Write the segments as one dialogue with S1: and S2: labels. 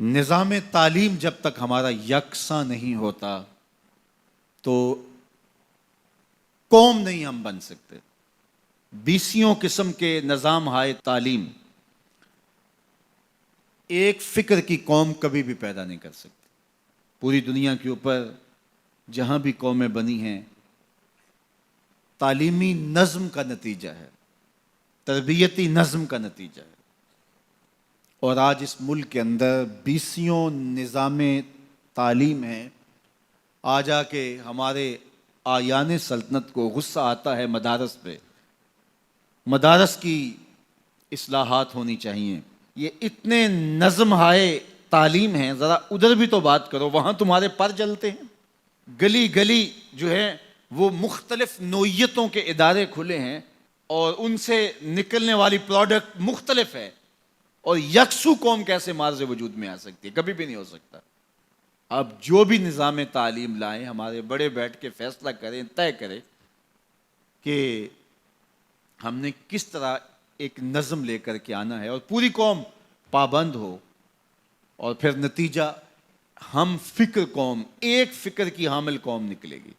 S1: نظام تعلیم جب تک ہمارا یکساں نہیں ہوتا تو قوم نہیں ہم بن سکتے۔ بیسیوں قسم کے نظام ہائے تعلیم ایک فکر کی قوم کبھی بھی پیدا نہیں کر سکتی۔ پوری دنیا کے اوپر جہاں بھی قومیں بنی ہیں تعلیمی نظم کا نتیجہ ہے، تربیتی نظم کا نتیجہ ہے۔ اور آج اس ملک کے اندر بیسیوں نظام تعلیم ہیں۔ آ جا کے ہمارے آیان سلطنت کو غصہ آتا ہے مدارس پہ۔ مدارس کی اصلاحات ہونی چاہیے۔ یہ اتنے نظم ہائے تعلیم ہیں، ذرا ادھر بھی تو بات کرو، وہاں تمہارے پر جلتے ہیں۔ گلی گلی جو ہے وہ مختلف نوعیتوں کے ادارے کھلے ہیں اور ان سے نکلنے والی پروڈکٹ مختلف ہے، اور یکسو قوم کیسے مارز وجود میں آ سکتی ہے؟ کبھی بھی نہیں ہو سکتا۔ اب جو بھی نظام تعلیم لائیں، ہمارے بڑے بیٹھ کے فیصلہ کریں، طے کریں کہ ہم نے کس طرح ایک نظم لے کر کے آنا ہے، اور پوری قوم پابند ہو، اور پھر نتیجہ ہم فکر قوم، ایک فکر کی حامل قوم نکلے گی۔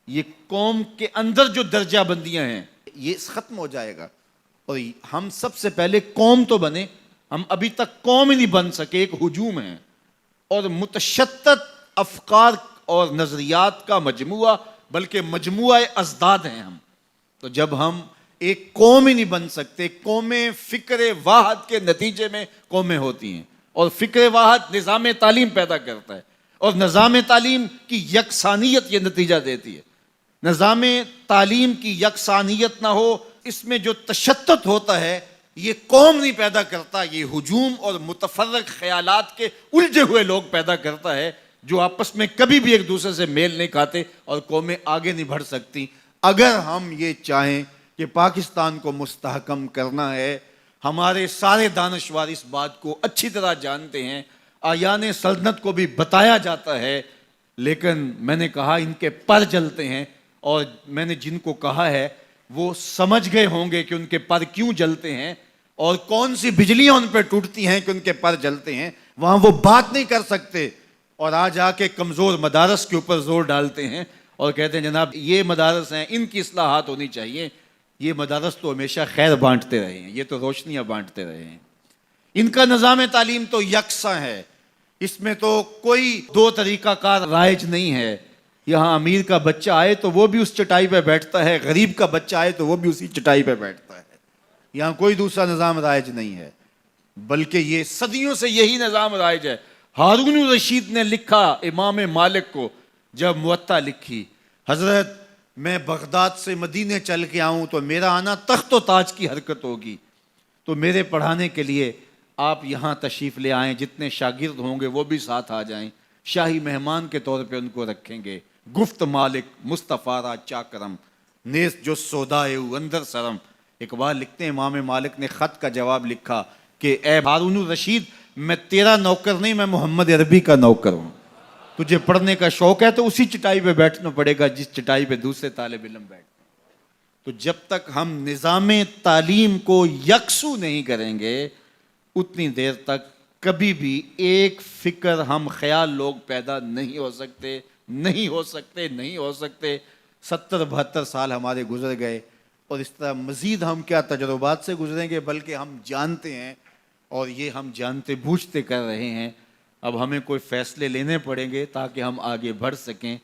S1: یہ قوم کے اندر جو درجہ بندیاں ہیں یہ ختم ہو جائے گا، اور ہم سب سے پہلے قوم تو بنے۔ ہم ابھی تک قوم ہی نہیں بن سکے، ایک ہجوم ہے اور متشتت افکار اور نظریات کا مجموعہ، بلکہ مجموعہ ازداد ہیں ہم۔ تو جب ہم ایک قوم ہی نہیں بن سکتے، قومیں فکر واحد کے نتیجے میں قومیں ہوتی ہیں، اور فکر واحد نظام تعلیم پیدا کرتا ہے، اور نظام تعلیم کی یکسانیت یہ نتیجہ دیتی ہے۔ نظام تعلیم کی یکسانیت نہ ہو، اس میں جو تشتت ہوتا ہے یہ قوم نہیں پیدا کرتا، یہ ہجوم اور متفرق خیالات کے الجھے ہوئے لوگ پیدا کرتا ہے، جو آپس میں کبھی بھی ایک دوسرے سے میل نہیں کھاتے، اور قومیں آگے نہیں بڑھ سکتی۔ اگر ہم یہ چاہیں کہ پاکستان کو مستحکم کرنا ہے، ہمارے سارے دانشور اس بات کو اچھی طرح جانتے ہیں، آیان سلطنت کو بھی بتایا جاتا ہے، لیکن میں نے کہا ان کے پر جلتے ہیں، اور میں نے جن کو کہا ہے وہ سمجھ گئے ہوں گے کہ ان کے پر کیوں جلتے ہیں اور کون سی بجلیاں ان پہ ٹوٹتی ہیں کہ ان کے پر جلتے ہیں۔ وہاں وہ بات نہیں کر سکتے، اور آج آ کے کمزور مدارس کے اوپر زور ڈالتے ہیں اور کہتے ہیں جناب یہ مدارس ہیں، ان کی اصلاحات ہونی چاہیے۔ یہ مدارس تو ہمیشہ خیر بانٹتے رہے ہیں، یہ تو روشنیاں بانٹتے رہے ہیں۔ ان کا نظام تعلیم تو یکساں ہے، اس میں تو کوئی دو طریقہ کار رائج نہیں ہے۔ یہاں امیر کا بچہ آئے تو وہ بھی اس چٹائی پہ بیٹھتا ہے، غریب کا بچہ آئے تو وہ بھی اسی چٹائی پہ بیٹھتا ہے۔ یہاں کوئی دوسرا نظام رائج نہیں ہے، بلکہ یہ صدیوں سے یہی نظام رائج ہے۔ ہارون الرشید نے لکھا امام مالک کو، جب موطا لکھی، حضرت میں بغداد سے مدینے چل کے آؤں تو میرا آنا تخت و تاج کی حرکت ہوگی، تو میرے پڑھانے کے لیے آپ یہاں تشریف لے آئیں، جتنے شاگرد ہوں گے وہ بھی ساتھ آ جائیں، شاہی مہمان کے طور پہ ان کو رکھیں گے۔ گفت مالک مصطفیٰ را چاکرم، نیز جو سودائے اندر سرم۔ اقبال لکھتے ہیں امام مالک نے خط کا جواب لکھا کہ اے ہارون الرشید، میں تیرا نوکر نہیں، میں محمد عربی کا نوکر ہوں۔ تجھے پڑھنے کا شوق ہے تو اسی چٹائی پہ بیٹھنا پڑے گا جس چٹائی پہ دوسرے طالب علم بیٹھتے ہیں۔ تو جب تک ہم نظام تعلیم کو یکسو نہیں کریں گے، اتنی دیر تک کبھی بھی ایک فکر ہم خیال لوگ پیدا نہیں ہو سکتے، نہیں ہو سکتے، نہیں ہو سکتے۔ 70-72 سال ہمارے گزر گئے، اور اس طرح مزید ہم کیا تجربات سے گزریں گے، بلکہ ہم جانتے ہیں، اور یہ ہم جانتے بوجھتے کر رہے ہیں۔ اب ہمیں کوئی فیصلے لینے پڑیں گے تاکہ ہم آگے بڑھ سکیں۔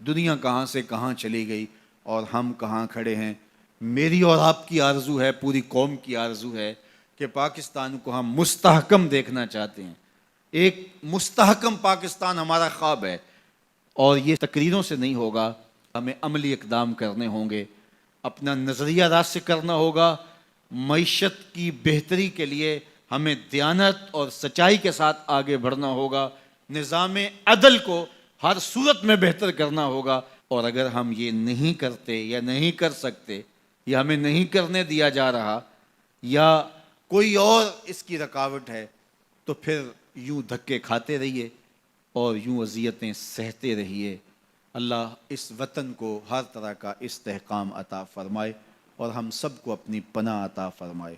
S1: دنیا کہاں سے کہاں چلی گئی اور ہم کہاں کھڑے ہیں۔ میری اور آپ کی آرزو ہے، پوری قوم کی آرزو ہے کہ پاکستان کو ہم مستحکم دیکھنا چاہتے ہیں۔ ایک مستحکم پاکستان ہمارا خواب ہے، اور یہ تقریروں سے نہیں ہوگا، ہمیں عملی اقدام کرنے ہوں گے۔ اپنا نظریہ راسخ کرنا ہوگا، معیشت کی بہتری کے لیے ہمیں دیانت اور سچائی کے ساتھ آگے بڑھنا ہوگا، نظام عدل کو ہر صورت میں بہتر کرنا ہوگا۔ اور اگر ہم یہ نہیں کرتے یا نہیں کر سکتے، یا ہمیں نہیں کرنے دیا جا رہا، یا کوئی اور اس کی رکاوٹ ہے، تو پھر یوں دھکے کھاتے رہیے اور یوں اذیتیں سہتے رہیے۔ اللہ اس وطن کو ہر طرح کا استحکام عطا فرمائے، اور ہم سب کو اپنی پناہ عطا فرمائے۔